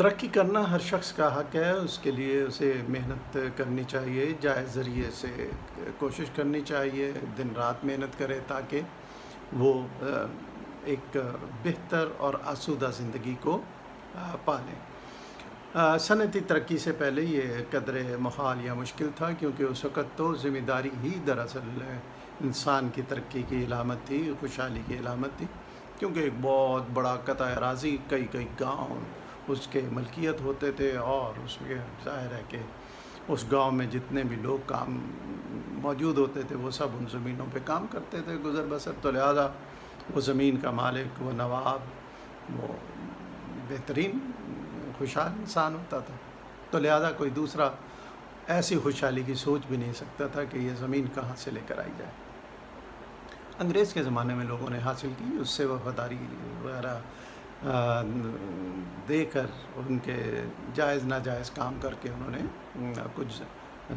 ترقی کرنا ہر شخص کا حق ہے، اس کے لیے اسے محنت کرنی چاہیے، جائز ذریعے سے کوشش کرنی چاہیے، دن رات محنت کرے تاکہ وہ ایک بہتر اور آسودہ زندگی کو پالیں۔ صنعتی ترقی سے پہلے یہ قدر محال یا مشکل تھا، کیونکہ اس وقت تو ذمہ داری ہی دراصل انسان کی ترقی کی علامت تھی، خوشحالی کی علامت تھی، کیونکہ ایک بہت بڑا قطع اراضی کئی گاؤں اس کے ملکیت ہوتے تھے، اور اس میں ظاہر ہے کہ اس گاؤں میں جتنے بھی لوگ کام موجود ہوتے تھے وہ سب ان زمینوں پہ کام کرتے تھے گزر بسر، تو لہٰذا وہ زمین کا مالک، وہ نواب، وہ بہترین خوشحال انسان ہوتا تھا، تو لہٰذا کوئی دوسرا ایسی خوشحالی کی سوچ بھی نہیں سکتا تھا کہ یہ زمین کہاں سے لے کر آئی جائے۔ انگریز کے زمانے میں لوگوں نے حاصل کی، اس سے وفاداری وغیرہ دے کر ان کے جائز ناجائز کام کر کے انہوں نے کچھ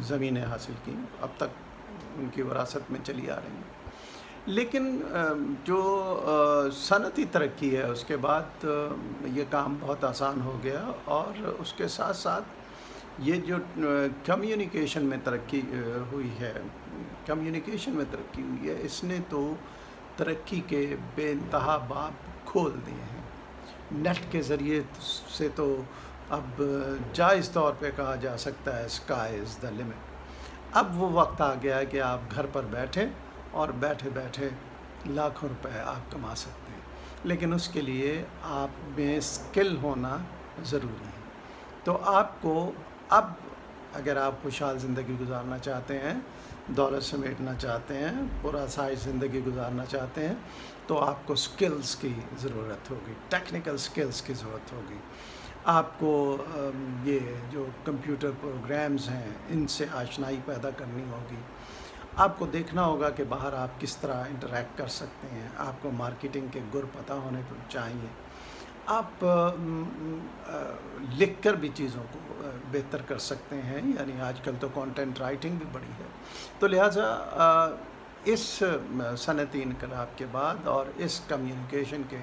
زمینیں حاصل کی، اب تک ان کی وراثت میں چلی آ رہی ہیں۔ لیکن جو صنعتی ترقی ہے اس کے بعد یہ کام بہت آسان ہو گیا، اور اس کے ساتھ ساتھ یہ جو کمیونیکیشن میں ترقی ہوئی ہے، اس نے تو ترقی کے بے انتہا باب کھول دیے ہیں۔ نیٹ کے ذریعے سے تو اب جائز طور پہ کہا جا سکتا ہے اسکائی از دا لمٹ۔ اب وہ وقت آ گیا ہے کہ آپ گھر پر بیٹھیں اور بیٹھے بیٹھے لاکھوں روپے آپ کما سکتے ہیں، لیکن اس کے لیے آپ میں اسکل ہونا ضروری ہے۔ تو آپ کو اب اگر آپ خوشحال زندگی گزارنا چاہتے ہیں، دولت سمیٹنا چاہتے ہیں، پرآسائش زندگی گزارنا چاہتے ہیں، تو آپ کو سکلز کی ضرورت ہوگی، ٹیکنیکل سکلز کی ضرورت ہوگی۔ آپ کو یہ جو کمپیوٹر پروگرامز ہیں ان سے آشنائی پیدا کرنی ہوگی۔ آپ کو دیکھنا ہوگا کہ باہر آپ کس طرح انٹریکٹ کر سکتے ہیں، آپ کو مارکیٹنگ کے گر پتہ ہونے چاہیے۔ آپ لکھ کر بھی چیزوں کو بہتر کر سکتے ہیں، یعنی آج کل تو کانٹینٹ رائٹنگ بھی بڑی ہے۔ تو لہٰذا اس صنعتی انقلاب کے بعد اور اس کمیونیکیشن کے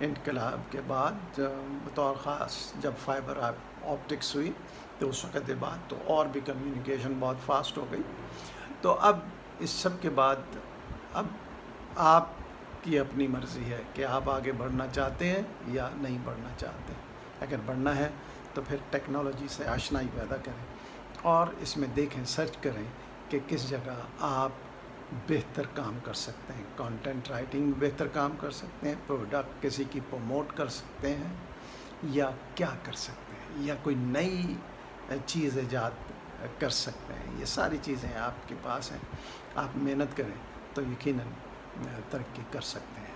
انقلاب کے بعد بطور خاص جب فائبر آپٹکس ہوئی تو اس وقت بعد تو اور بھی کمیونیکیشن بہت فاسٹ ہو گئی۔ تو اب اس سب کے بعد اب آپ کی اپنی مرضی ہے کہ آپ آگے بڑھنا چاہتے ہیں یا نہیں بڑھنا چاہتے ہیں۔ اگر بڑھنا ہے تو پھر ٹیکنالوجی سے آشنائی پیدا کریں اور اس میں دیکھیں، سرچ کریں کہ کس جگہ آپ بہتر کام کر سکتے ہیں۔ کانٹینٹ رائٹنگ میں بہتر کام کر سکتے ہیں، پروڈکٹ کسی کی پروموٹ کر سکتے ہیں، یا کیا کر سکتے ہیں، یا کوئی نئی چیز ایجاد کر سکتے ہیں۔ یہ ساری چیزیں آپ کے پاس ہیں، آپ محنت کریں تو یقیناً ترقی کر سکتے ہیں۔